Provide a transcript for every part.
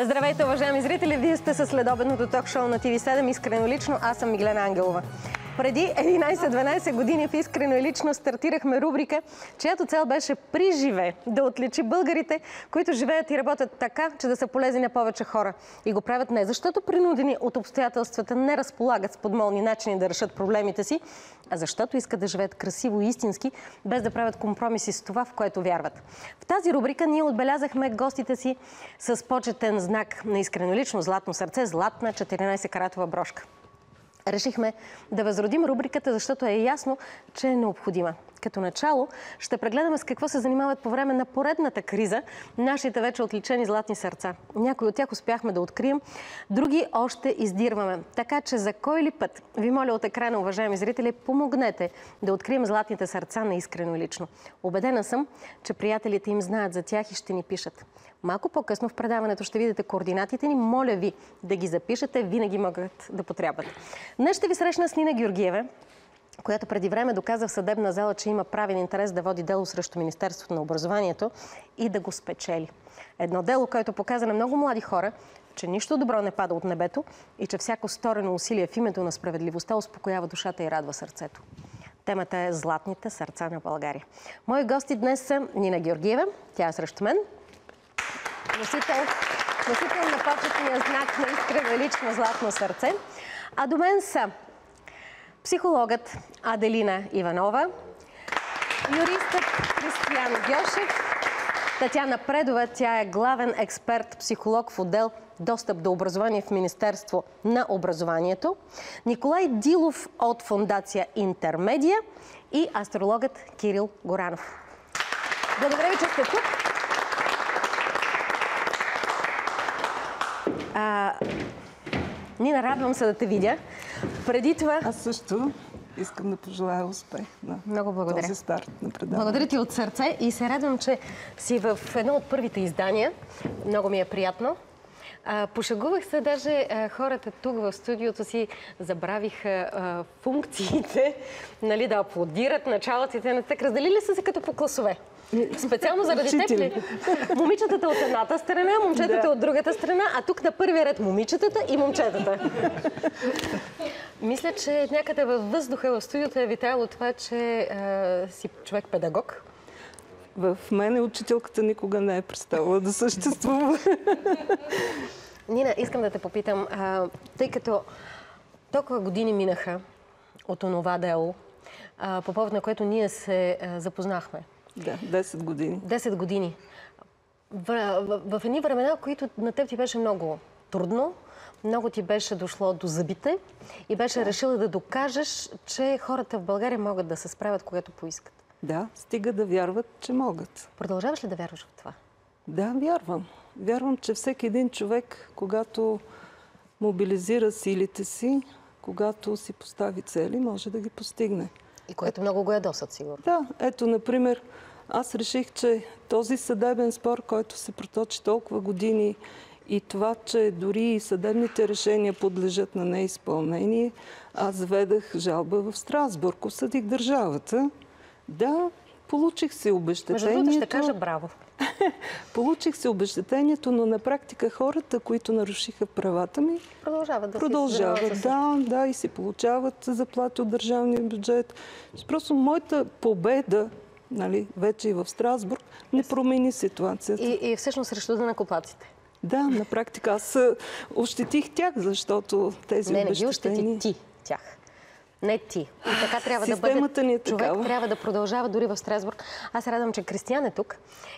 Здравейте, уважаеми зрители! Вие сте със следобедното ток-шоу на TV7 Искрено и лично. Аз съм Миглена Ангелова. Преди 11-12 години в Искрено и лично стартирахме рубрика, чиято цел беше при живе да отличи българите, които живеят и работят така, че да са полезни на повече хора. И го правят не защото принудени от обстоятелствата не разполагат с подмолни начини да решат проблемите си, а защото искат да живеят красиво и истински, без да правят компромиси с това, в което вярват. В тази рубрика ние отбелязахме гостите си с почетен знак на Искрено и лично златно сърце, златна 14-каратова брошка. Решихме да възродим рубриката, защото е ясно, че е необходима. Като начало ще прегледаме с какво се занимават по време на поредната криза нашите вече отличени златни сърца. Някои от тях успяхме да открием, други още издирваме. Така че за кой ли път ви моля от екрана, уважаеми зрители, помогнете да открием златните сърца на Искрено и лично. Убедена съм, че приятелите им знаят за тях и ще ни пишат. Малко по-късно в предаването ще видите координатите ни. Моля ви да ги запишете, винаги могат да потрябват. Днес ще ви срещна с Нина Георгиева, която преди време доказа в съдебна зала, че има правен интерес да води дело срещу Министерството на образованието и да го спечели. Едно дело, което показа на много млади хора, че нищо добро не пада от небето и че всяко сторено усилие в името на справедливостта успокоява душата и радва сърцето. Темата е златните сърца на България. Мои гости днес са Нина Георгиева, тя е срещу мен, носител на почетния знак на Искрено и лично златно сърце, а до мен са психологът Аделина Иванова, юристът Кристиян Гьошев, Татяна Предова, тя е главен експерт, психолог в отдел Достъп до образование в Министерство на образованието, Николай Дилов от фондация Интермедия и астрологът Кирил Горанов. Благодаря ви, че сте тук. Нина, радвам се да те видя. Преди това... Аз също искам да пожелая успех на този старт на предаването. Благодаря ти от сърце и се радвам, че си в едно от първите издания. Много ми е приятно. Пошегувах се, даже хората тук в студиото си забравиха функциите, нали, да аплодират началците на тек. Разделили са се като по класове. Специално заради теб ли? Момичетата от едната страна, момчетата от другата страна, а тук на първия ред момичетата и момчетата. Мисля, че някъде във въздуха в студиото е витаяло това, че си човек-педагог. В мен учителката никога не е представила да съществува. Нина, искам да те попитам, тъй като толкова години минаха от онова дело, по повод на което ние се запознахме. Да, 10 години. 10 години. В едни времена, които на теб ти беше много трудно, много ти беше дошло до зъбите и беше решила да докажеш, че хората в България могат да се справят, когато поискат. Да, стига да вярват, че могат. Продължаваш ли да вярваш в това? Да, вярвам. Вярвам, че всеки един човек, когато мобилизира силите си, когато си постави цели, може да ги постигне. И което много го ядосат, сигурно. Да, ето, например, аз реших, че този съдебен спор, който се проточи толкова години и това, че дори и съдебните решения подлежат на неизпълнение, аз заведах жалба в Страсбург, осъдих държавата. Да, получих си обезщетението. Между другото ще кажа браво. Получих си обезщетението, но на практика хората, които нарушиха правата ми, продължават. Да, и си получават заплати от държавния бюджет. Просто моята победа, нали, вече и в Страсбург, не промени ситуацията. И всъщност срещу данъкоплатците. Да, на практика аз ощетих тях, защото тези обезщетения... Не ги ощети ти тях. Не ти. И така трябва да бъде. Системата ни е човек такава. Трябва да продължава дори в Страсбург. Аз се радвам, че Кристиян е тук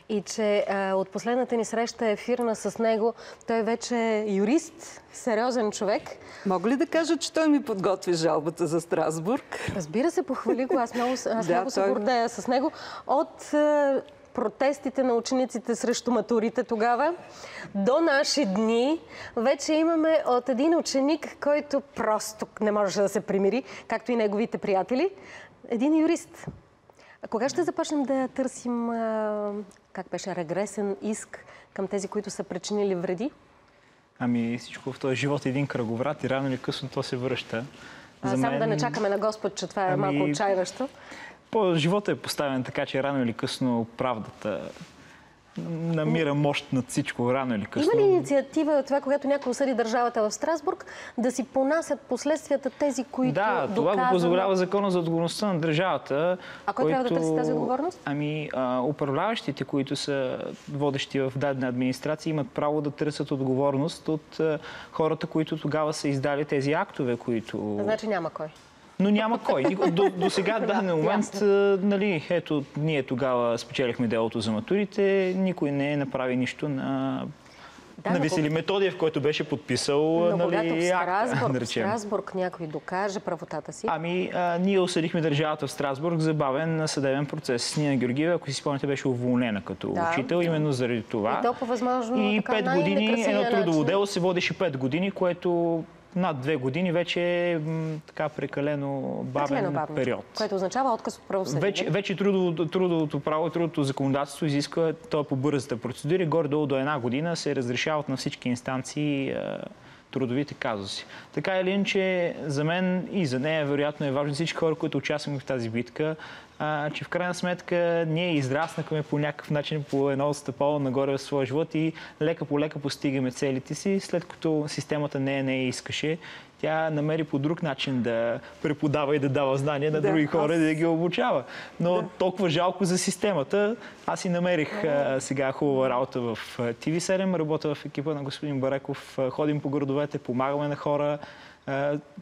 и че от последната ни среща ефирна с него, той вече е юрист, сериозен човек. Мога ли да кажа, че той ми подготви жалбата за Страсбург? Разбира се, похвали го. Аз много се гордея с него. От протестите на учениците срещу матурите тогава до наши дни вече имаме от един ученик, който просто не можеше да се примири, както и неговите приятели, един юрист. А кога ще започнем да търсим, как беше, регресен иск към тези, които са причинили вреди? Ами всичко в този живот е един кръговрат и рано или късно то се връща. Само да не чакаме на Господ, че това е малко отчаиващо. Живота е поставен така, че рано или късно правдата намира мощ над всичко рано или късно. Има ли инициатива от това, когато някой осъди държавата в Страсбург, да си понасят последствията тези, които Да, това го позволява закона за отговорността на държавата. А кой трябва да търси тази отговорност? Ами, управляващите, които са водещи в дадена администрация, имат право да търсят отговорност от хората, които тогава са издали тези актове, които... Значи няма кой. Но няма кой. До сега, в даден момент, нали, ето, ние тогава спечелихме делото за матурите, никой не направи нищо на Весели Методиев, който беше подписал, но нали, когато в Страсбург някой докаже правотата си... Ами, ние осъдихме държавата в Страсбург за бавен съдебен процес. Нина Георгиева, ако си спомняте, беше уволнена като учител, именно заради това. И то по възможно и така 5 години, едно трудово начин. дело се водеше 5 години, което над 2 години вече е така прекалено бавен период. Което означава отказ от правосъдие. Вече трудовото право и трудовото законодателство изисква то по бързата процедура. Горе-долу до 1 година се разрешават на всички инстанции трудовите казуси. Така или иначе, за мен и за нея вероятно е важно всички хора, които участваме в тази битка, че в крайна сметка ние израснахме по някакъв начин по едно стъпало нагоре в своя живот и лека по лека постигаме целите си, след като системата не искаше. Тя намери по друг начин да преподава и да дава знания на други хора и да ги обучава. Но толкова жалко за системата. Аз и намерих сега хубава работа в TV7, работя в екипа на господин Бареков, ходим по градовете, помагаме на хора,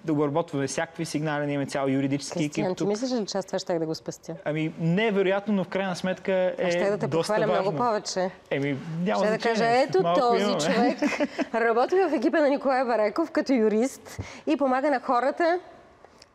да обработваме всякакви сигнали, ние имаме цял юридически екип. Кристиян, ти мислиш ли, че аз това щях да го спестя? Ами, не е вероятно, но в крайна сметка е доста важно. Ще да те похваля много повече. Няма ще да кажа, ето този човек работи в екипа на Николай Бареков като юрист и помага на хората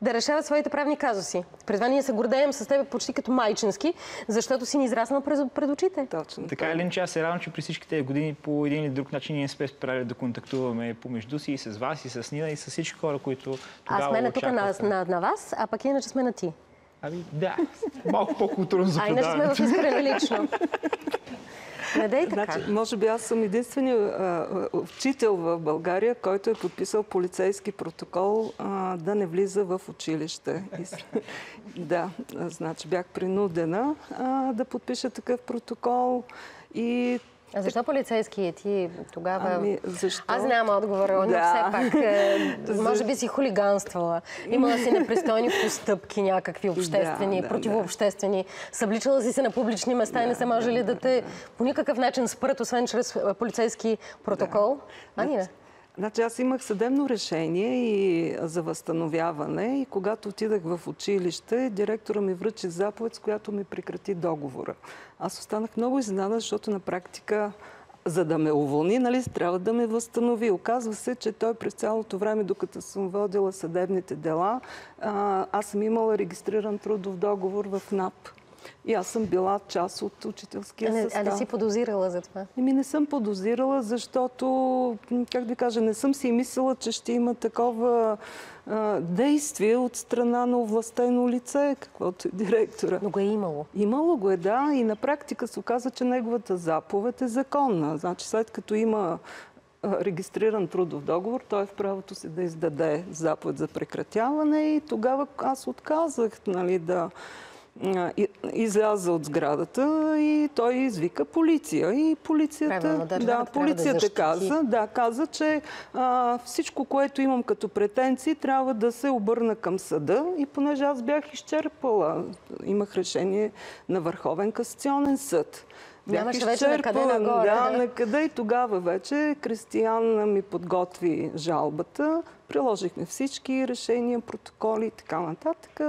да решават своите правни казуси. Пред това ние се гордеем с теб почти като майчински, защото си ни израснал пред очите. Точно. Така или иначе, аз се радвам, че при всички тези години по един или друг начин ние сме справили да контактуваме помежду си и с вас, и с Нина, и с всички хора, които тогава сме тук на вас, а пък иначе сме на ти. Ами да, малко по-културно заподаване. А иначе сме в Искрено лично. Не дей така. Значи, може би аз съм единственият учител в България, който е подписал полицейски протокол да не влиза в училище. Да, значи бях принудена да подпиша такъв протокол и... А защо полицейски е ти тогава? Ами, защо? Аз нямам отговор, но все пак може би си хулиганствала. Имала си непристойни постъпки, някакви обществени, противообществени. Събличала си се на публични места и не се може ли да те по никакъв начин спрат, освен чрез полицейски протокол? Не. Значи аз имах съдебно решение и за възстановяване и когато отидах в училище, директора ми връчи заповед, с която ми прекрати договора. Аз останах много изненадана, защото на практика, за да ме уволни, нали, трябва да ме възстанови. Оказва се, че той през цялото време, докато съм водила съдебните дела, аз съм имала регистриран трудов договор в НАП. И аз съм била част от учителския състав. А не си подозирала за това? Не съм подозирала, защото, как да кажа, не съм си мислила, че ще има такова действие от страна на овластено лице, каквото е директора. Но го е имало. Имало го е, да. И на практика се оказа, че неговата заповед е законна. Значи, след като има регистриран трудов договор, той е в правото си да издаде заповед за прекратяване и тогава аз отказах, нали, да изляза от сградата и той извика полиция. И полицията каза, че всичко, което имам като претенции, трябва да се обърна към съда. И понеже аз бях изчерпала, имах решение на Върховен касационен съд. Нямаше вече накъде нагоре. Да, накъде и тогава вече Кристиян ми подготви жалбата. Приложихме всички решения, протоколи и така нататък.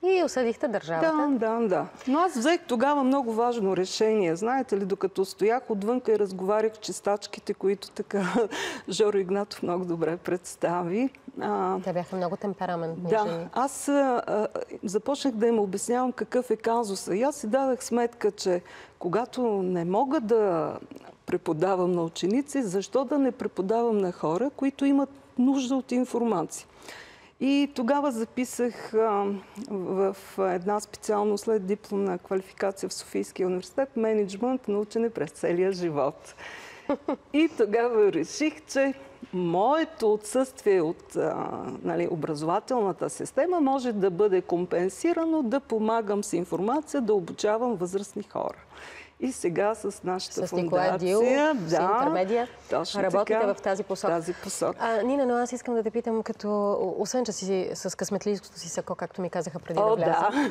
И осъдихте държавата. Да. Но аз взех тогава много важно решение. Знаете ли, докато стоях отвънка и разговарях с чистачките, които така Жоро Игнатов много добре представи. Те бяха много темпераментни жени. Аз започнах да им обяснявам какъв е казуса. И аз си дадах сметка, че когато не мога да преподавам на ученици, защо да не преподавам на хора, които имат нужда от информация. И тогава записах в една специалност след дипломна квалификация в Софийския университет менеджмент на учене през целия живот. И тогава реших, че моето отсъствие от образователната система може да бъде компенсирано да помагам с информация, да обучавам възрастни хора. И сега с нашата с Николай Дил, с Интермедия, работите в тази посока. Нина, но аз искам да те питам, като, освен, че си с късметлийското си сако, както ми казаха преди да вляза.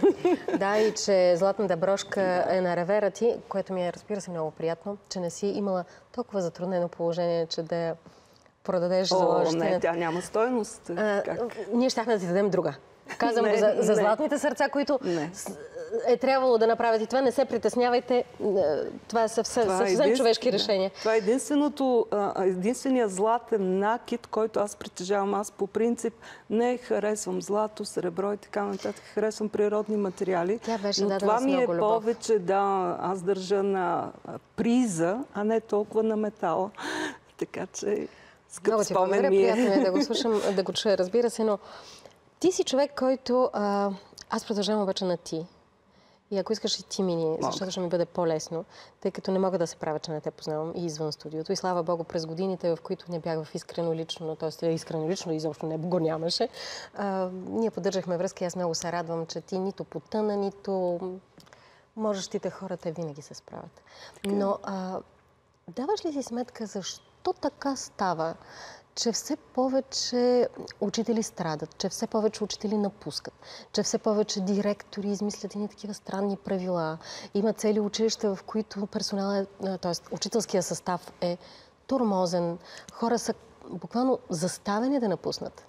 Да, и че златната брошка е на ревера ти, което ми е, разбира се, много приятно, че не си имала толкова затруднено положение, че да я продадеш за ложещината. Не, тя няма стойност. Ние щяхме да ти дадем друга. Казвам го за златните сърца, които е трябвало да направят. И това не се притеснявайте. Това е съвсем човешки решения. Това е единствения златен накид, който аз притежавам. Аз по принцип не харесвам злато, сребро и така нататък. Харесвам природни материали. Но това ми е повече, аз държа на приза, а не толкова на метала. Така че скъп спомен ми е. Приятно е да го слушам, да го чуя, разбира се, но ти си човек, който... Аз продължавам обаче на ти. И ако искаш и ти мини, защото ще ми бъде по-лесно, тъй като не мога да се правя, че не те познавам и извън студиото. И слава Богу, през годините, в които не бях в искрено лично, т.е. искрено лично изобщо не го нямаше, ние поддържахме връзка и аз много се радвам, че ти нито потъна, нито можещите хора, те винаги се справят. Но даваш ли си сметка защо така става, че все повече учители страдат, че все повече учители напускат, че все повече директори измислят едни такива странни правила. Има цели училища, в които персоналът, т.е. учителския състав е тормозен. Хора са буквално заставени да напуснат.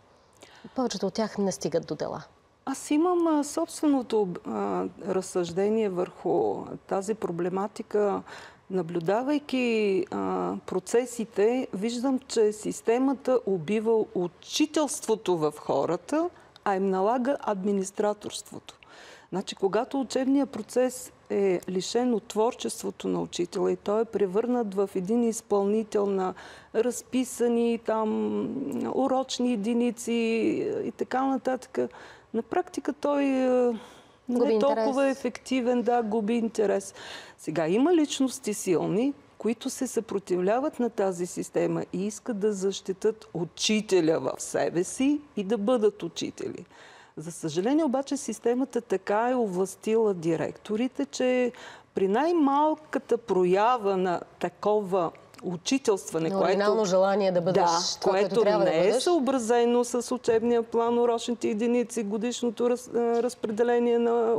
Повечето от тях не стигат до дела. Аз имам собственото разсъждение върху тази проблематика. Наблюдавайки процесите, виждам, че системата убива учителството в хората, а им налага администраторството. Значи, когато учебният процес е лишен от творчеството на учителя и той е превърнат в един изпълнител на разписани там урочни единици и така нататък, на практика той не е толкова ефективен, губи интерес. Сега има личности силни, които се съпротивляват на тази система и искат да защитат учителя в себе си и да бъдат учители. За съжаление обаче системата така е овластила директорите, че при най-малката проява на такова учителстване, оригинално желание да бъдеш това, което трябва да бъдеш. Не е съобразено с учебния план, урочните единици, годишното разпределение на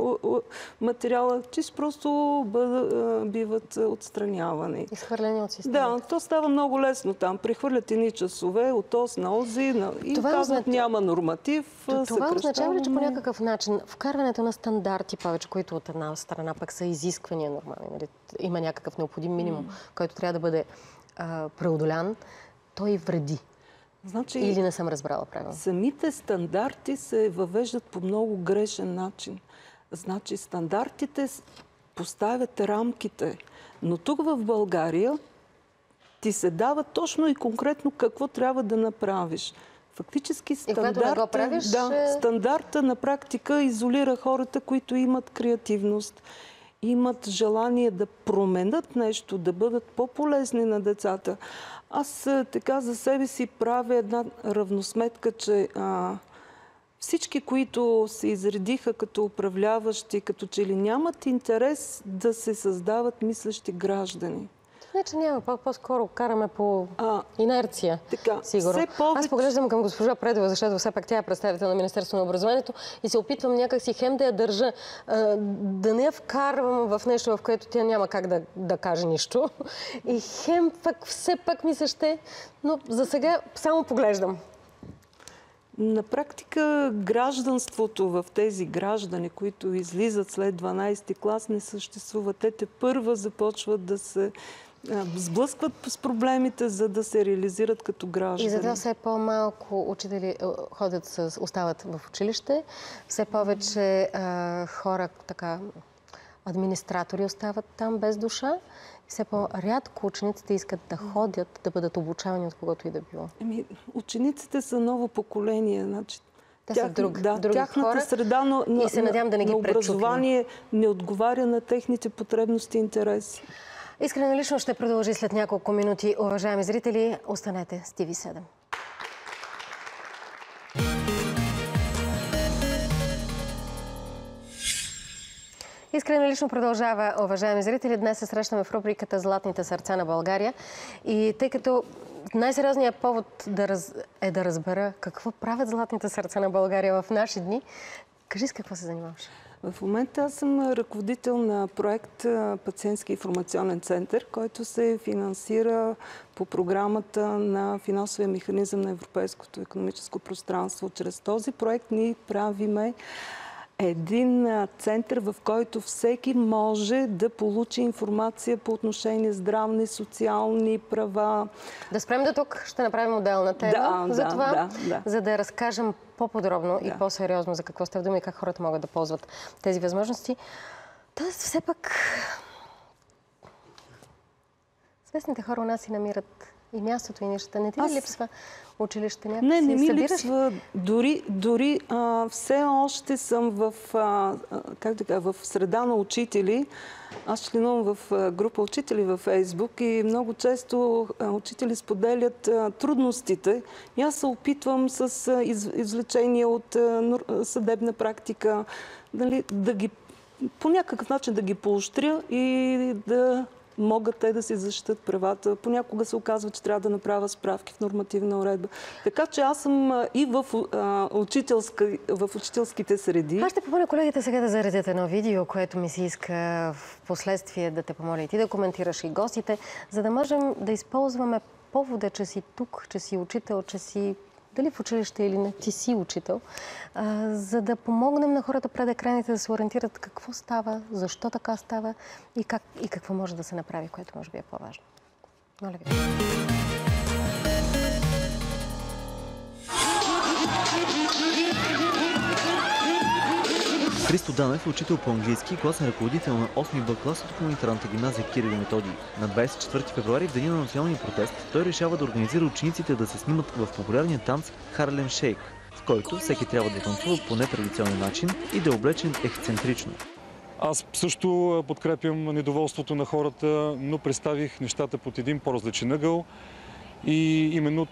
материала, чисто просто биват отстранявани. Изхвърлени от системата. Да, то става много лесно там. Прехвърлят едни часове от ос на ози и казват няма норматив. Това означава ли, че по някакъв начин вкарването на стандарти повече, които от една страна пък са изисквания нормални, нали? Има някакъв необходим минимум, който трябва да бъде преодолян, той вреди. Значи, или не съм разбрала правилно? Самите стандарти се въвеждат по много грешен начин. Значи стандартите поставят рамките, но тук в България ти се дава точно и конкретно какво трябва да направиш. Фактически стандарта на практика изолира хората, които имат креативност, имат желание да променят нещо, да бъдат по-полезни на децата. Аз така за себе си правя една равносметка, че всички, които се изредиха като управляващи, като че ли нямат интерес да се създават мислещи граждани. Не, че няма. По-скоро караме по инерция. Така, сигурно. Аз поглеждам към госпожа Предова, защото все пак тя е представител на Министерството на образованието и се опитвам някакси хем да я държа, да не я вкарвам в нещо, в което тя няма как да каже нищо. И хем пък все пак ми се ще, но за сега само поглеждам. На практика гражданството в тези граждани, които излизат след 12-ти клас, не съществуват. Те тепърва започват да се сблъскват с проблемите, за да се реализират като граждани. И затова все по-малко учители остават в училище, все повече хора, администратори остават там без душа. Все по-рядко учениците искат да ходят, да бъдат обучавани от когото и да било. Учениците са ново поколение. Значи, те са други тяхната хора среда на образование не отговаря на техните потребности и интереси. Искрено лично ще продължи след няколко минути. Уважаеми зрители, останете с TV7. Искрено лично продължава, уважаеми зрители. Днес се срещаме в рубриката "Златните сърца на България". И тъй като най-сериозният повод е да разбера какво правят златните сърца на България в наши дни, кажи с какво се занимаваш? В момента аз съм ръководител на проект Пациентски информационен център, който се финансира по програмата на финансовия механизъм на Европейското икономическо пространство. Чрез този проект ние правиме един център, в който всеки може да получи информация по отношение здравни, социални права. Да спрем до тук. Ще направим отделна тема за това, за да разкажем по-подробно и по-сериозно за какво става дума и как хората могат да ползват тези възможности. Тоест, все пак свестните хора у нас си намират и мястото, и нещата. Не ти ли липсва училище някакси? Не ми липсва. Дори все още съм в среда на учители. Аз членувам в група учители във Фейсбук и много често учители споделят трудностите. И аз се опитвам с извлечения от съдебна практика, по някакъв начин да ги поощря и да могат те да си защитат правата. Понякога се оказва, че трябва да направя справки в нормативна уредба. Така че аз съм и в учителските среди. Аз ще помоля колегите сега да заредят едно видео, което ми се иска в последствие да те помоля и ти да коментираш и гостите, за да можем да използваме повода, че си тук, че си учител, че си дали в училище или не, ти си учител, за да помогнем на хората пред екраните да се ориентират какво става, защо така става и какво може да се направи, което може би е по-важно. Моля ви. Христо Данев е учител по английски и класен ръководител на 8-ми Б клас от хуманитарната гимназия Кирил и Методий. На 24 февруари, в деня на националния протест, той решава да организира учениците да се снимат в популярния танц Харлем Шейк, в който всеки трябва да танцува по нетрадиционен начин и да е облечен ексцентрично. Аз също подкрепям недоволството на хората, но представих нещата под един по-различен ъгъл и именно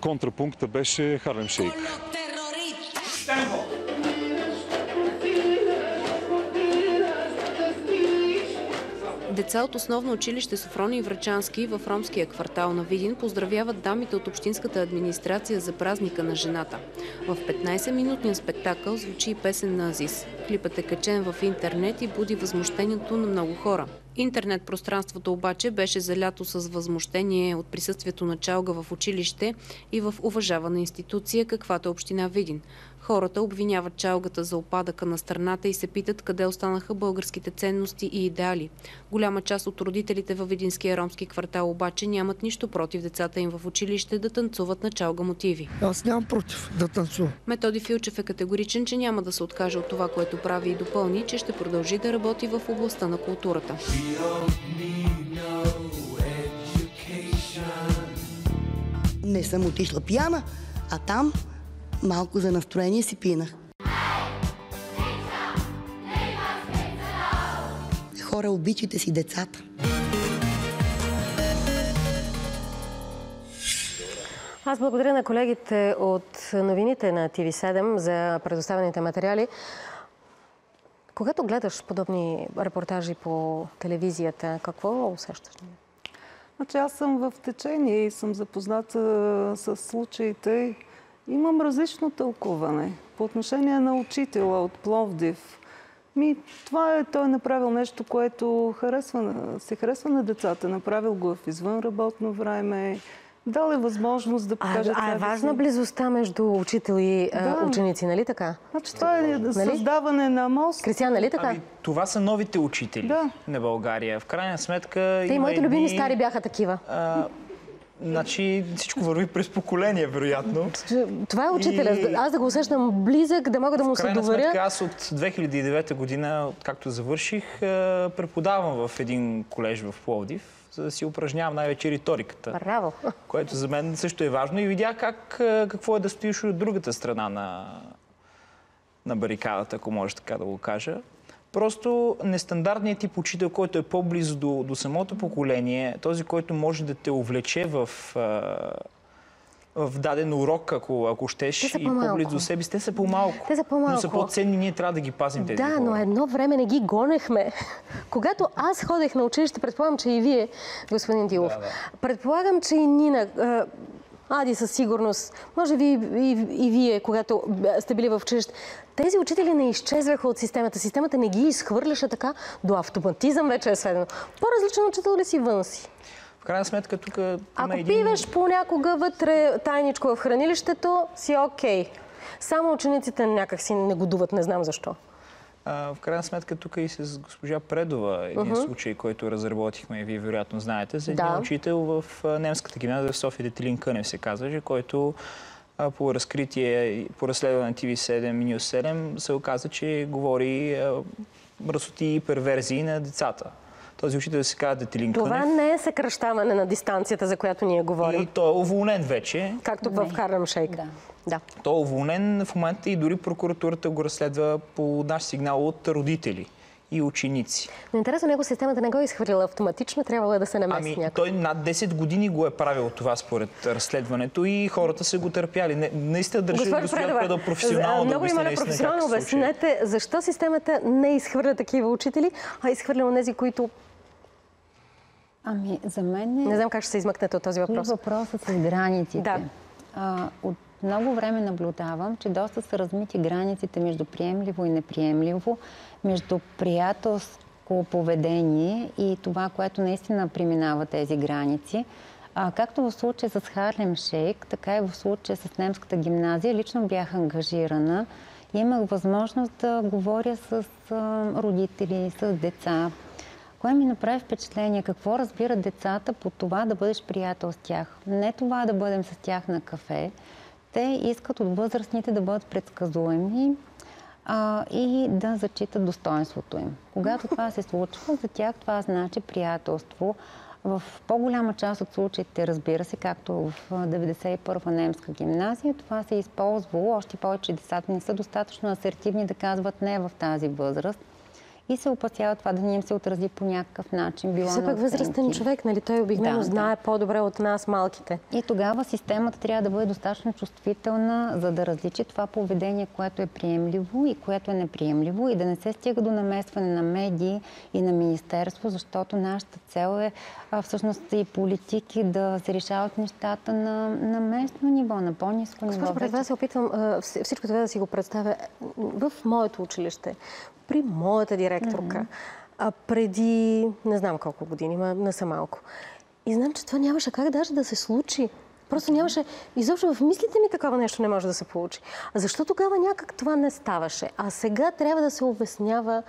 контрапункта беше Харлем Шейк. Деца от основно училище Софроний Врачански в ромския квартал на Видин поздравяват дамите от общинската администрация за празника на жената. В 15-минутния спектакъл звучи и песен на Азис. Клипът е качен в интернет и буди възмущението на много хора. Интернет пространството обаче беше залято с възмущение от присъствието на чалга в училище и в уважавана институция, каквато е община Видин. Хората обвиняват чалгата за опадъка на страната и се питат къде останаха българските ценности и идеали. Голяма част от родителите във видинския ромски квартал обаче нямат нищо против децата им в училище да танцуват на чалга мотиви. Аз нямам против да танцувам. Методи Филчев е категоричен, че няма да се откаже от това, което прави и допълни, че ще продължи да работи в областта на културата. Не съм отишла пияна, а там малко за настроение си пинах. Хора, обичайте си децата. Аз благодаря на колегите от новините на TV7 за предоставените материали. Когато гледаш подобни репортажи по телевизията, какво усещаш? Значи аз съм в течение и съм запозната с случаите. Имам различно тълкуване. По отношение на учителя от Пловдив, той е направил нещо, което се харесва на децата. Направил го в извън работно време. Дал е възможност да покаже това. Е важна близостта между учител и ученици, нали така? Значи това е създаване на мост. Кристиан, нали така? Това са новите учители на България. В крайна сметка и моите любими стари бяха такива. Значи всичко върви през поколения, вероятно. Това е учителя. Аз да го усещам близък, да мога да му се доверя. В крайна сметка, аз от 2009 година, както завърших, преподавам в един колеж в Пловдив, за да си упражнявам най-вече риториката. Браво! Което за мен също е важно. И видях какво е да стоиш от другата страна на барикадата, ако може така да го кажа. Просто нестандартният тип учител, който е по-близо до самото поколение, този, който може да те увлече в в даден урок, ако щеш, и по-близо до себе си. Те са по-малко. Те са по-малко. Но са по-ценни, ние трябва да ги пазим тези хора. Да, но едно време не ги гонехме. Когато аз ходех на училище, предполагам, че и вие, господин Дилов, предполагам, че и Нина, Ади със сигурност, може би и вие, когато сте били в училище, тези учители не изчезваха от системата. Системата не ги изхвърляше така, до автоматизъм вече е сведено. По-различен учител ли си, вън си? В крайна сметка тук има Ако пиваш понякога вътре тайничко в хранилището, си окей. Само учениците някак си негодуват, не знам защо. В крайна сметка тук и с госпожа Предова един случай, който разработихме и вие вероятно знаете, за един учител в немската гимназия в София, Детелин Кънев се казваше, който по разкритие, по разследване на TV7 и News 7 се оказа, че говори мръсоти и перверзии на децата. Този учител се казва Детелин Кънев. Това не е съкращаване на дистанцията, за която ние говорим. И той е уволнен вече. Както в Харлем Шейк. Да. Той е уволнен в момента и дори прокуратурата го разследва по наш сигнал от родители и ученици. Но интересно, него системата не го е изхвърлила автоматично, трябвало е да се намеси някой. Той над 10 години го е правил това според разследването и хората са го търпяли. Наистина държи господин Предова професионално да обясне наистина как се обяснете защо системата не изхвърля такива учители, а изхвърля онези, които... За мен не знам как ще се измъкнете от този въпрос. Въпросът с границите. От много време наблюдавам, че доста са размити границите между приемливо и неприемливо, между приятелско поведение и това, което наистина преминава тези граници. Както в случая с Харлем Шейк, така и в случая с немската гимназия, лично бях ангажирана и имах възможност да говоря с родители, с деца. Кое ми направи впечатление? Какво разбират децата по това да бъдеш приятел с тях? Не това да бъдем с тях на кафе. Те искат от възрастните да бъдат предсказуеми и да зачитат достоинството им. Когато това се случва, за тях това значи приятелство. В по-голяма част от случаите, разбира се, както в 91-а немска гимназия, това се е използвало. Още повече децата не са достатъчно асертивни да казват не в тази възраст. И се опасява това да не им се отрази по някакъв начин. Все пак възрастен човек, нали? Той обикновено знае по-добре от нас, малките. И тогава системата трябва да бъде достатъчно чувствителна, за да различи това поведение, което е приемливо и което е неприемливо, и да не се стига до намесване на медии и на министерство, защото нашата цел е всъщност и политики да се решават нещата на местно ниво, на по-ниско ниво. Госпожо, пред вас се опитвам всичко това да си го представя в моето училище, при моята директорка, преди не знам колко години, не са малко. И знам, че това нямаше как даже да се случи. Просто нямаше, изобщо в мислите ми такова нещо не може да се получи. А защо тогава някак това не ставаше? А сега трябва да се обяснява.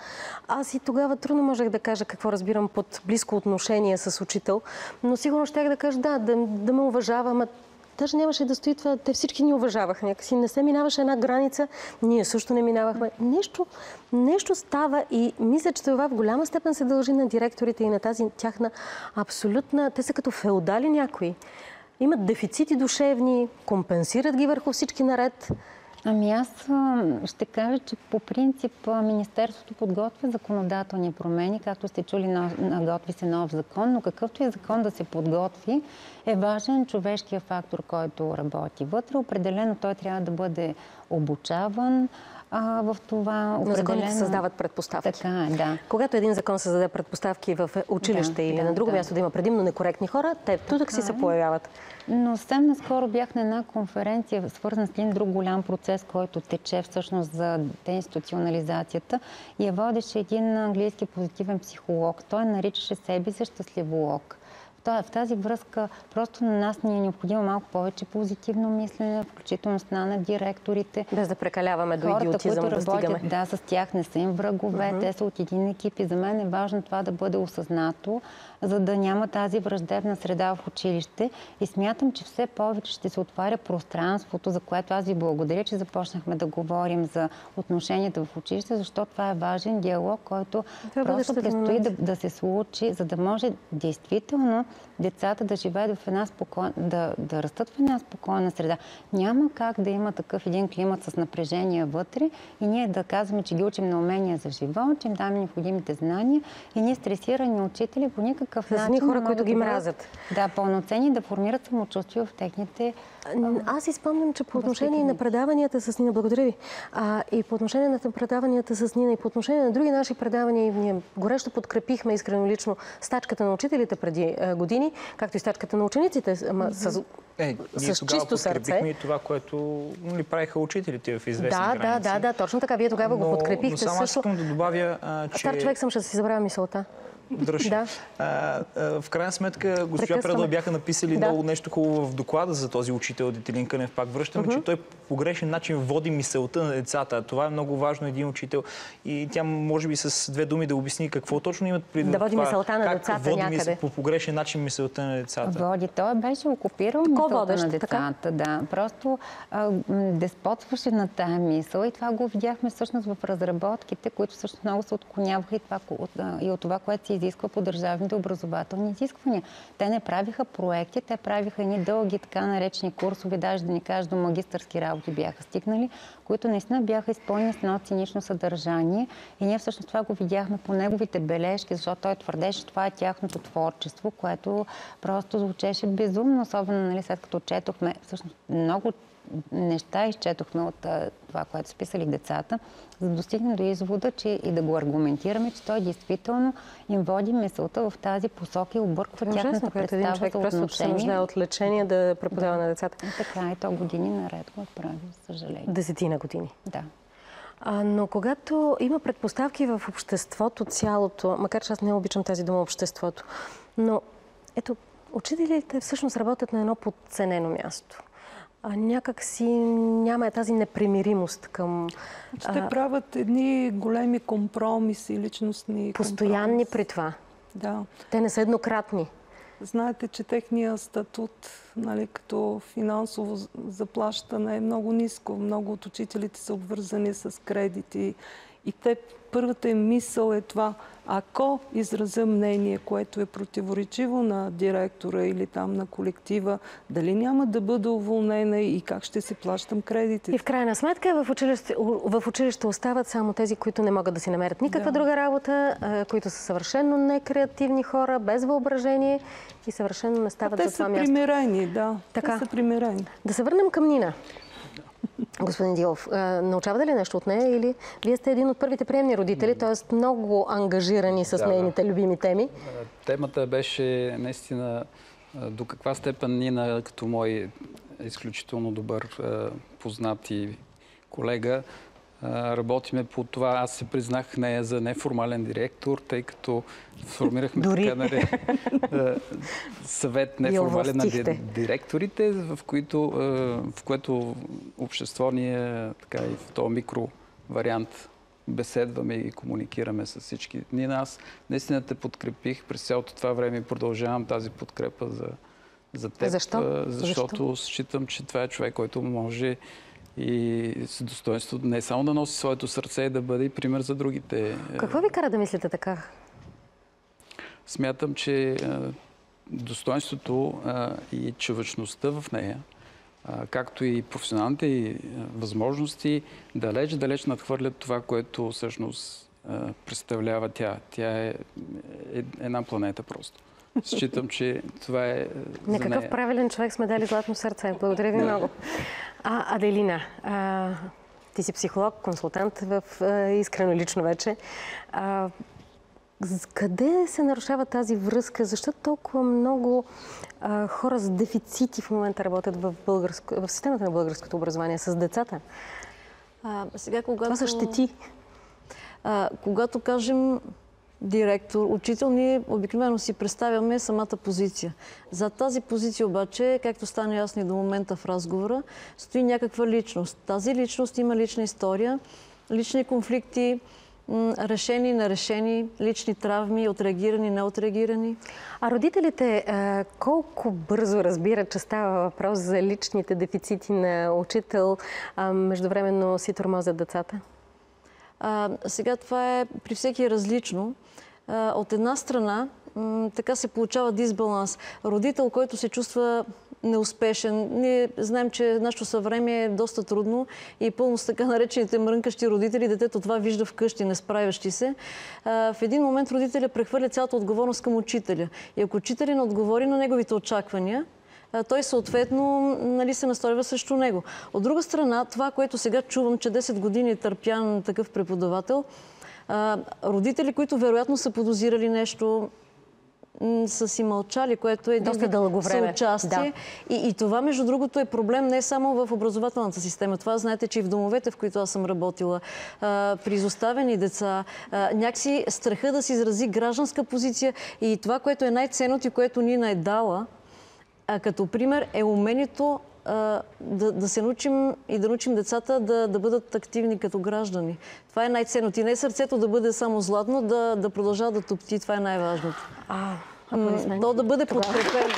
Аз и тогава трудно можех да кажа какво разбирам под близко отношение с учител, но сигурно щях да кажа да ме уважава, даже нямаше да стои това. Те всички ни уважаваха. Някакси не се минаваше една граница. Ние също не минавахме. Нещо става и мисля, че това в голяма степен се дължи на директорите и на тази тяхна абсолютна... Те са като феодали някои. Имат дефицити душевни, компенсират ги върху всички наред. Аз ще кажа, че по принцип Министерството подготвя законодателни промени. Както сте чули, готви се нов закон, но какъвто и закон да се подготви, е важен човешкият фактор, който работи вътре. Определено той трябва да бъде обучаван в това. Но законите създават предпоставки. Така е, да. Когато един закон създаде предпоставки в училище или на друго място да има предимно некоректни хора, те тутък си се появяват. Но съвсем наскоро бях на една конференция, свързана с един друг голям процес, който тече всъщност за деинституционализацията, и я водеше един английски позитивен психолог. Той наричаше себе си щастливолог. В тази връзка просто на нас ни е необходимо малко повече позитивно мислене, включително страна на директорите. Без да прекаляваме до идиотизъм да стигаме. Хората, които работят, с тях не са им врагове, те са от един екип и за мен е важно това да бъде осъзнато, за да няма тази враждебна среда в училище. И смятам, че все повече ще се отваря пространството, за което аз ви благодаря, че започнахме да говорим за отношенията в училище, защото това е важен диалог, който просто предстои да се случи, за да може действително децата да живеят в една да растат в една спокойна среда. Няма как да има такъв един климат с напрежение вътре и ние да казваме, че ги учим на умения за живот, че им даваме необходимите знания и ние стресирани учители по никакъв начин. За хора, които ги мразят. Да, пълноценни да формират самочувствие в техните... Аз си спомням, че по отношение на предаванията с Нина, благодаря ви, и по отношение на предаванията с Нина, и по отношение на други наши предавания, и ние горещо подкрепихме искрено лично стачката на учителите преди години, както и стачката на учениците с чисто сърце. И това, което правиха учителите в известни граници. Да, точно така. Вие тогава го подкрепихте. Но само искам да добавя, че... Стар човек съм, ще си забравя мисълта. Да. В крайна сметка, госпожа Предова бяха написали много нещо хубаво в доклада за този учител Детелин Кънев. Пак връщаме, че той по грешен начин води мисълта на децата. Това е много важно, един учител. И тя може би с две думи да обясни какво точно имат преди да води мисълта на децата някъде. По погрешен начин мисълта на децата. Води. Той беше окупирал мисълта на децата. Да. Просто деспотваше на тая мисъл и това го видяхме всъщност в разработките, които всъщност много се отклоняваха и от това, което се изисква по държавните образователни изисквания. Те не правиха проекти, те правиха едни дълги, така наречени курсове, даже да ни кажа до магистърски работи бяха стигнали, които наистина бяха изпълнени с едно цинично съдържание. И ние всъщност това го видяхме по неговите бележки, защото той твърдеше, че това е тяхното творчество, което просто звучеше безумно, особено след като четохме всъщност много неща изчетохме от това, което са писали децата, за да достигнем до извода, че и да го аргументираме, че той действително им води мисълта в тази посока и обърква тяхната представа за отношение. Просто се нуждае от лечение да преподава на децата. Така и то години наред го прави, за съжаление. 10 години. Да. Но когато има предпоставки в обществото цялото, макар че аз не обичам тази дума обществото, но ето, учителите всъщност работят на едно подценено място. Някак си няма тази непримиримост към... Те правят едни големи компромиси, личностни постоянни при това. Да. Те не са еднократни. Знаете, че техният статут, като финансово заплащане е много ниско. Много от учителите са обвързани с кредити. И първата им мисъл е това, ако изразя мнение, което е противоречиво на директора или там на колектива, дали няма да бъда уволнена и как ще си плащам кредитите. И в крайна сметка в училище остават само тези, които не могат да си намерят никаква друга работа, които са съвършено некреативни хора, без въображение и съвършено не стават за това място. Те са примирени, да. Те са примирени. Да се върнем към Нина. Господин Дилов, научавате ли нещо от нея или вие сте един от първите приемни родители, т.е. много ангажирани с нейните любими теми? Темата беше наистина до каква степен Нина, като мой изключително добър познат и колега, работиме по това. Аз се признах нея за неформален директор, тъй като формирахме така наречен съвет неформален на директорите, в което общество ние така и в този микро вариант беседваме и комуникираме с всички. Аз наистина те подкрепих през цялото това време и продължавам тази подкрепа за теб. Защо? Защото считам, че това е човек, който може и с достоинство не само да носи своето сърце, и да бъде и пример за другите. Какво ви кара да мислите така? Смятам, че достоинството и човечността в нея, както и професионалните и възможности, далеч надхвърлят това, което всъщност представлява тя. Тя е една планета просто. Считам, че това е на какъв правилен човек сме дали златно сърце. Благодаря ви много. Аделина, ти си психолог, консултант в Искрено лично вече. Къде се нарушава тази връзка? Защо толкова много хора с дефицити в момента работят в системата на българското образование с децата? Това са щети. Когато кажем директор, учител, ние обикновено си представяме самата позиция. За тази позиция обаче, както стана ясно и до момента в разговора, стои някаква личност. Тази личност има лична история, лични конфликти, решени, нерешени, лични травми, отреагирани, неотреагирани. А родителите колко бързо разбират, че става въпрос за личните дефицити на учител, междувременно си тормозят децата? Сега това е при всеки различно. От една страна, така се получава дисбаланс. Родител, който се чувства неуспешен. Ние знаем, че нашето съвремие е доста трудно и пълно с така наречените мрънкащи родители. Детето това вижда вкъщи, не справящи се. В един момент родителя прехвърля цялата отговорност към учителя. И ако учителя не отговори на неговите очаквания, той съответно се настройва срещу него. От друга страна, това, което сега чувам, че 10 години е търпян такъв преподавател, родители, които вероятно са подозирали нещо, са си мълчали, което е доста дълго време. Съучастие. Да. И това, между другото, е проблем не само в образователната система. Това знаете, че и в домовете, в които аз съм работила, при изоставени деца, някакси страха да се изрази гражданска позиция и това, което е най-ценното и което Нина е дала, като пример, е умението да се научим и да научим децата да бъдат активни като граждани. Това е най-ценното. И не сърцето да бъде само златно, да продължава да топти. Това е най-важното. То да бъде подкрепено.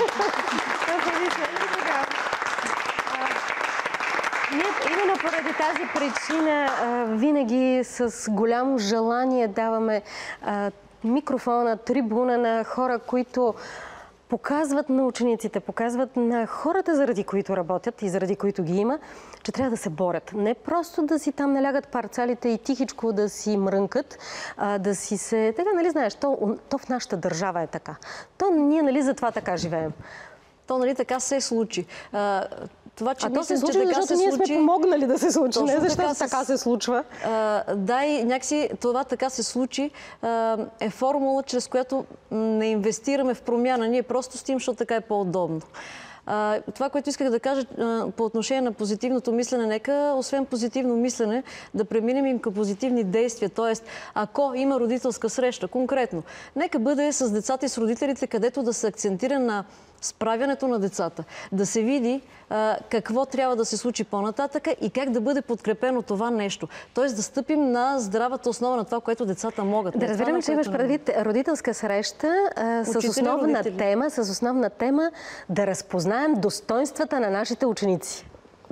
Ние именно поради тази причина винаги с голямо желание даваме микрофона, трибуна на хора, които показват на учениците, показват на хората, заради които работят и заради които ги има, че трябва да се борят. Не просто да си там налягат парцалите и тихичко да си мрънкат, да си се... Така, нали знаеш, то в нашата държава е така. То ние, нали, затова така живеем. То, нали, така се случи. Това, че то се случи, защото ние сме помогнали да се случи. Не защото така се случва. Да, и някакси това така се случи е формула, чрез която не инвестираме в промяна. Ние просто стоим, защото така е по-удобно. Това, което исках да кажа по отношение на позитивното мислене, нека, освен позитивно мислене, да преминем им към позитивни действия. Тоест, ако има родителска среща, конкретно, нека бъде с децата и с родителите, където да се акцентира на справянето на децата. Да се види какво трябва да се случи по-нататъка и как да бъде подкрепено това нещо. Тоест да стъпим на здравата основа на това, което децата могат. Да разбираме, че имаш предвид родителска среща с основна тема да разпознаем достоинствата на нашите ученици.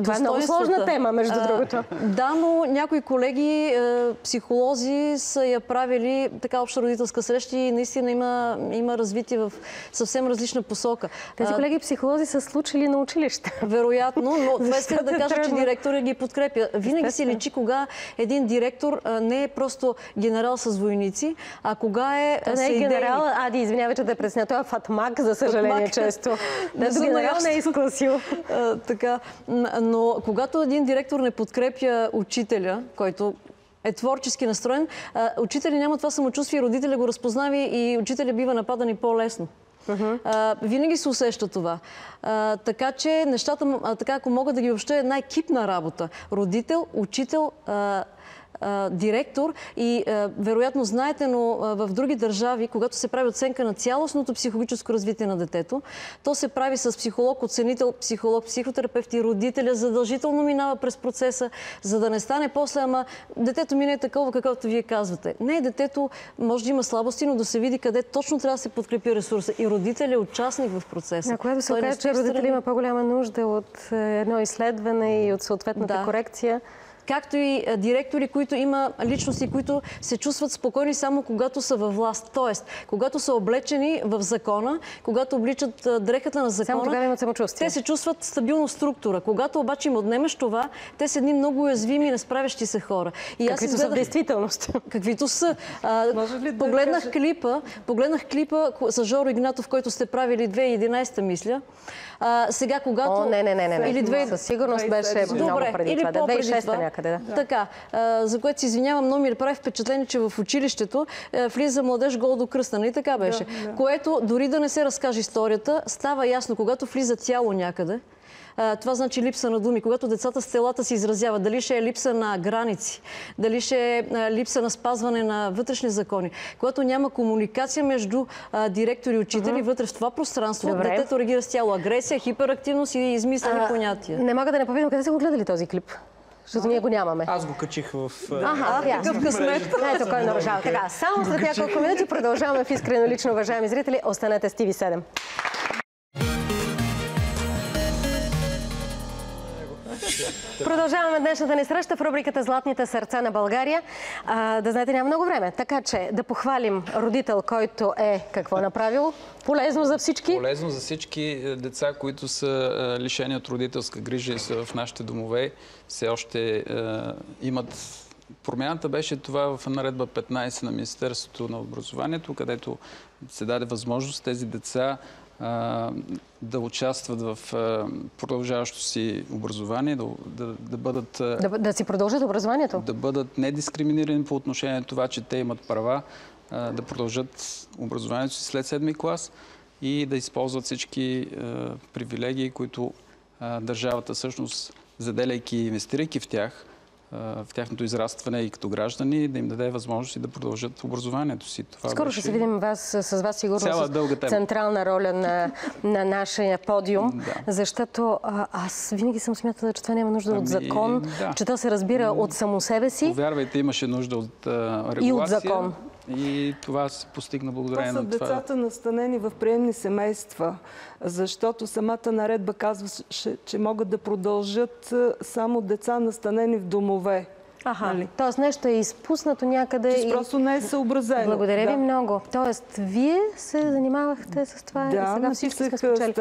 Това е много сложна тема, между другото. Да, но някои колеги, психолози са я правили така обща родителска среща и наистина има развитие в съвсем различна посока. Тези колеги психолози са случили на училище. Вероятно, но това иска да кажа, че директорът ги подкрепя. Винаги се личи кога един директор не е просто генерал с войници, а кога е не е генерал, извинявай, че да пресня. Той е фатмак, за съжаление, често. Генерал не е изкласил. Така. Но когато един директор не подкрепя учителя, който е творчески настроен, учителя няма това самочувствие, родителя го разпознава и учителя бива нападан и по-лесно. Винаги се усеща това. Така че нещата, ако мога да ги обобщя, е една екипна работа. Родител, учител, директор и вероятно знаете, но в други държави, когато се прави оценка на цялостното психологическо развитие на детето, то се прави с психолог, оценител, психолог, психотерапевт и родителя задължително минава през процеса, за да не стане после, ама детето ми не е такова, каквото вие казвате. Не, детето може да има слабости, но да се види къде точно трябва да се подкрепи ресурса. И родителя е участник в процеса. Когато се окаже, че родителя има по-голяма нужда от едно изследване и от съответната корекция. Както и директори, които има личности, които се чувстват спокойни само когато са във власт. Тоест, когато са облечени в закона, когато обличат дрехата на закона, само тогава имат самочувствие. Те се чувстват стабилна структура. Когато обаче им отнемеш това, те са едни много уязвими и несправящи се хора. Каквито са в действителност. Каквито са. Погледнах клипа с Жоро Игнатов, който сте правили 2011, мисля. Сега, когато... Не. Със сигурност беше много преди това. 2006 някъде. Така, за което се извинявам, но ми прави впечатление, че в училището влиза младеж гол до кръста. И така беше. Което, дори да не се разкаже историята, става ясно, когато влиза тяло някъде. Това значи липса на думи. Когато децата с телата се изразяват, дали ще е липса на граници, дали ще е липса на спазване на вътрешни закони. Когато няма комуникация между директори и учители вътре в това пространство, детето реагира с тяло, агресия, хиперактивност и измислени понятия. Не мога да не попитам, къде са го гледали този клип? Защото ние го нямаме. Аз го качих в... Какъв късмет. Ето кой нарушава. Така, само след няколко минути продължаваме в Искрено лично, уважаеми зрители. Останете с TV7. Yeah. Продължаваме днешната ни среща в рубриката Златните сърца на България. Да знаете, няма много време. Така че да похвалим родител, който е какво направил? Полезно за всички? Полезно за всички деца, които са лишени от родителска грижа и са в нашите домове. Все още имат... Промяната беше това в наредба 15 на Министерството на образованието, където се даде възможност тези деца да участват в продължаващото си образование, да бъдат... Да си продължат образованието? Да бъдат недискриминирани по отношение на това, че те имат права да продължат образованието си след 7-ми клас и да използват всички привилегии, които държавата всъщност, заделяйки и инвестирайки в тях, в тяхното израстване и като граждани, да им даде възможност и да продължат образованието си. Това скоро ще се видим с вас сигурно с централна роля на нашия подиум, защото аз винаги съм смятала, че това няма нужда от закон, че то се разбира от само себе си. Повярвайте, имаше нужда от регулация. И от закон. И това се постигна благодарение на това. Това са децата настанени в приемни семейства, защото самата наредба казваше, че могат да продължат само деца настанени в домове. Нали? Тоест нещо е изпуснато някъде. Просто не е съобразено. Благодаря ви много. Тоест, вие се занимавахте с това и сега всички сме спечели.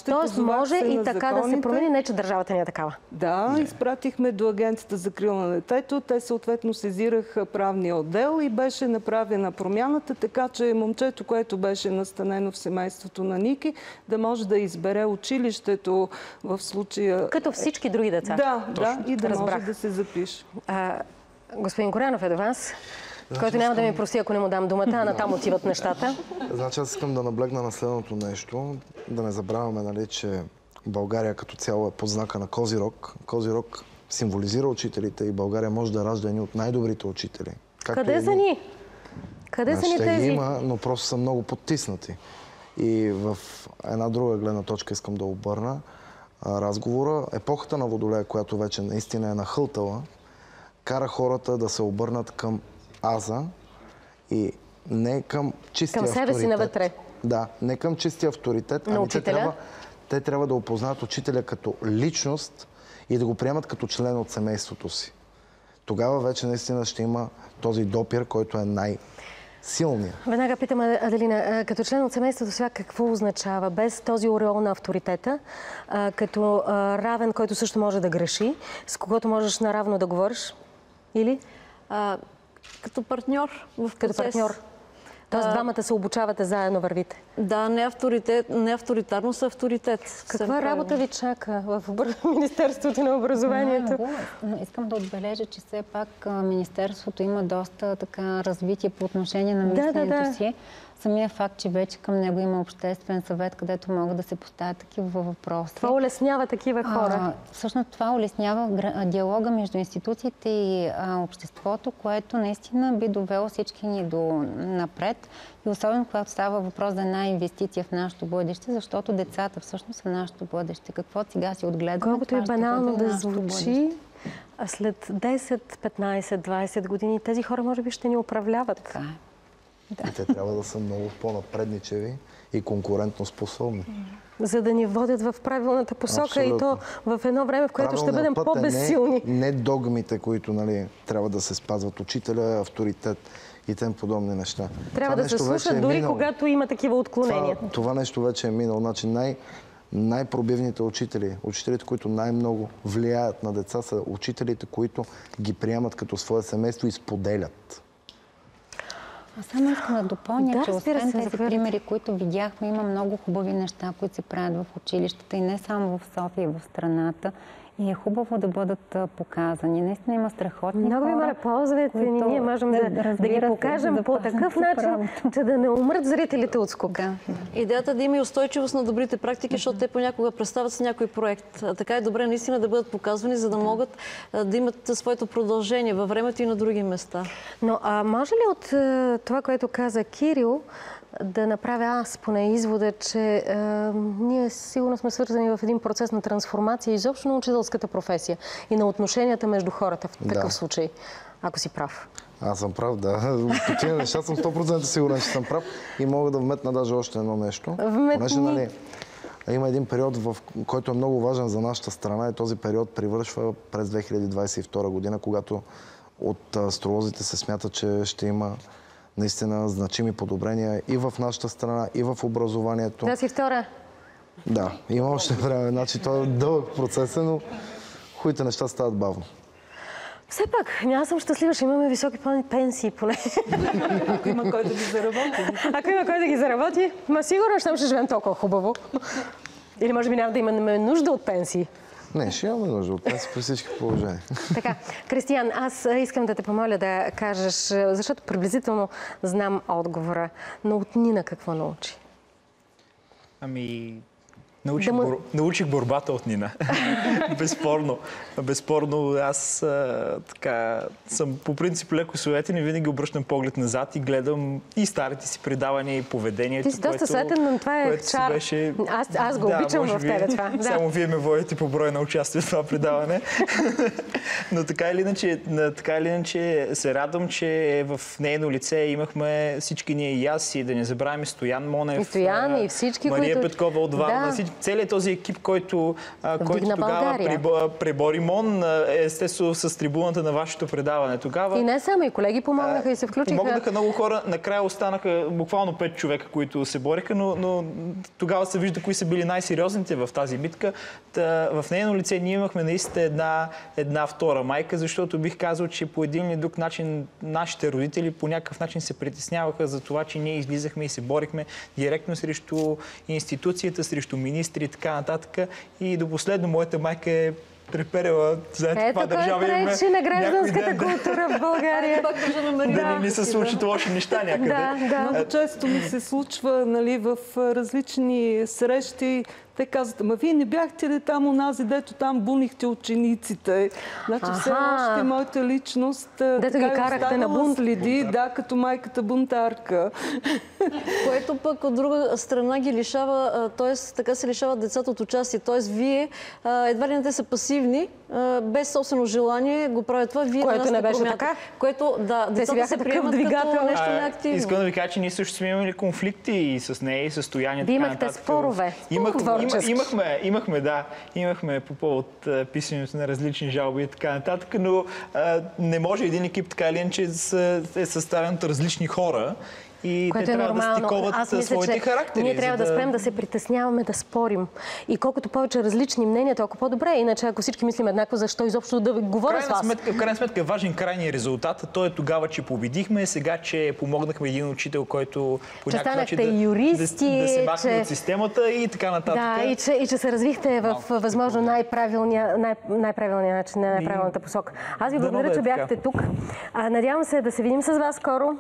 Тоест, може и така да се промени, не че държавата ни е такава. Да, изпратихме до Агенцията за закрила на детето. Те съответно сезираха правния отдел и беше направена промяната, така че момчето, което беше настанено в семейството на Ники, да може да избере училището в случая... Като всички други деца. Да, и да може да се запише. Господин Корянов е до вас, който няма да ми прости, ако не му дам думата, а натам отиват нещата. Значи аз искам да наблегна на следното нещо, да не забравяме, нали, че България като цяло е под знака на Козирог. Козирог символизира учителите и България може да ражда едни от най-добрите учители. Къде са ни? Къде са ни тези? Има, но просто са много подтиснати. И в една друга гледна точка искам да обърна разговора. Епохата на Водолея, която вече наистина е нахълтала, кара хората да се обърнат към аза и не към чистия авторитет. Към себе си навътре. Да, не към чистия авторитет, на учителя. Те трябва да опознаят учителя като личност и да го приемат като член от семейството си. Тогава вече наистина ще има този допир, който е най-силният. Веднага питам Аделина, като член от семейството сега какво означава? Без този ореол на авторитета, като равен, който също може да греши, с когото можеш наравно да говориш? Или? Като партньор в процес. Като партньор. Тоест двамата се обучавате, заедно вървите. Да, не авторитарност, а авторитет. Каква работа ви чака в Министерството на образованието? Искам да отбележа, че все пак Министерството има доста така развитие по отношение на мисленето си. Самия факт, че вече към него има обществен съвет, където могат да се поставят такива въпроси. Това улеснява такива хора? Всъщност това улеснява диалога между институциите и обществото, което наистина би довело всички ни до напред. И особено когато става въпрос за една инвестиция в нашето бъдеще, защото децата всъщност са нашето бъдеще. Какво сега си отгледаме? Колкото и банално да звучи, след 10, 15, 20 години тези хора може би ще ни управляват. Така е. И те трябва да са много по-напредничеви и конкурентно способни. За да ни водят в правилната посока. Абсолютно. И то в едно време, в което ще бъдем по-безсилни. Не догмите, които трябва да се спазват. Учителя, авторитет и тем подобни неща. Трябва да се слушат дори когато има такива отклонения. Това нещо вече е минало. Значи най-пробивните учители, учителите, които най-много влияят на деца, са учителите, които ги приемат като свое семейство и споделят. Аз само искам да допълня, че освен тези примери, които видяхме, има много хубави неща, които се правят в училищата и не само в София, и в страната. И е хубаво да бъдат показани. Наистина има страхотни хора. Много ви моля, ползвайте ни. Ние можем да ги покажем по такъв начин, че да не умрат зрителите от скука. Идеята е да има и устойчивост на добрите практики, защото те понякога представят с някой проект. Така е добре наистина да бъдат показвани, за да могат да имат своето продължение във времето и на други места. Но може ли от това, което каза Кирил, да направя аз поне извода, че ние сигурно сме свързани в един процес на трансформация изобщо на учителската професия и на отношенията между хората в такъв случай, ако си прав. Аз съм прав, да. Такива неща съм 100% сигурен, че съм прав и мога да вметна даже още едно нещо. Има един период, който е много важен за нашата страна и този период привършва през 2022 година, когато от астролозите се смята, че ще има наистина значими подобрения и в нашата страна, и в образованието. 22-а? Да, има още време. Значи, това е дълъг процес, но хубавите неща стават бавно. Все пак, няма съм щастлива, ще имаме високи пенсии поне. Ако има кой да ги заработи. Ако има кой да ги заработи, сигурно ще живеем толкова хубаво. Или може би няма да имаме нужда от пенсии. Не, ще имаме нужда от пенсии при всички положения. Така, Кристиян, аз искам да те помоля да кажеш, защото приблизително знам отговора, но от Нина какво научи? Научих борбата от Нина. Безспорно. Безспорно. Аз така съм по принцип леко суетен и винаги обръщам поглед назад и гледам и старите си предавания и поведението. Ти си доста суетен, но това е чар. Аз го обичам в тебе това. Само вие ме водите по брой на участие в това предаване. Но така или иначе се радвам, че в нейно лице имахме всички ние и аз, и да не забравяме Стоян Монев, и Стоян, и всички, Мария Петкова от Варна, целият този екип, който тогава пребори МОН, естествено с трибуната на вашето предаване тогава. И не само, и колеги помогнаха и се включиха. Помогнаха много хора. Накрая останаха буквално 5 човека, които се бориха, но тогава се вижда кои са били най-сериозните в тази битка. В нейно лице ние имахме наистина една втора майка, защото бих казал, че по един или друг начин нашите родители по някакъв начин се притесняваха за това, че ние излизахме и се борихме директно срещу институцията, срещу министри и така нататък. И до последно моята майка е преперела, знаете каква държава имаме. Ето кой пречи на гражданската култура в България. Да не ми се случат лоши неща някъде. Много често ми се случва в различни срещи. Те казват, ама вие не бяхте ли там онази, дето там бунихте учениците? Значи все още моята личност дето ги карахте на бунт. Следи, да, като майката бунтарка. Което пък от друга страна ги лишава, т.е. така се лишават децата от участие. Т.е. вие едва ли не те са пасивни, без собствено желание го правят това. Вие което не беше така. Което, да, децата се приемат като нещо неактивно. Искам да ви кажа, че ние също сме имали конфликти и с нея, и с Стоян. Вие имахте спорове. Имахме по повод писането на различни жалби и така нататък, но не може един екип така или иначе е съставен от различни хора. И което те трябва да стиковат своите характери. Ние трябва да спрем да се притесняваме, да спорим. И колкото повече различни мнения, толкова по-добре. Иначе, ако всички мислим еднакво, защо изобщо да говоря с вас? В крайна сметка е важен крайният резултат. Той е тогава, че победихме, сега, че помогнахме един учител, който по някакъв начин да се махне от системата и така нататък. Да, и че се развихте в възможно най-правилния начин, най-правилната посока. Аз ви благодаря, че бяхте тук. Надявам се да се видим с вас скоро.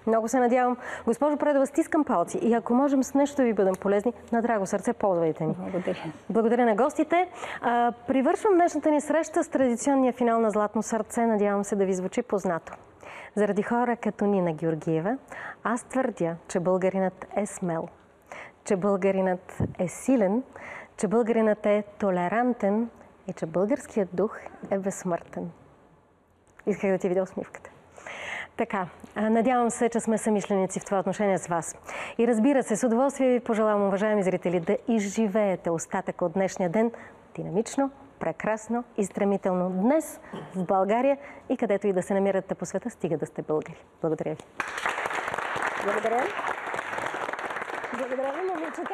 Много се надявам. Госпожо Предова, стискам палци и ако можем с нещо да ви бъдем полезни, на драго сърце, ползвайте ни. Благодаря. Благодаря на гостите. Привършвам днешната ни среща с традиционния финал на Златно сърце. Надявам се да ви звучи познато. Заради хора като Нина Георгиева, аз твърдя, че българинът е смел, че българинът е силен, че българинът е толерантен и че българският дух е безсмъртен. Исках да ти видя усмивката. Така, надявам се, че сме съмишленици в това отношение с вас. И разбира се, с удоволствие ви пожелавам, уважаеми зрители, да изживеете остатък от днешния ден динамично, прекрасно и стремително днес в България и където и да се намирате по света, стига да сте българи. Благодаря ви. Благодаря. Благодаря ви, момичета.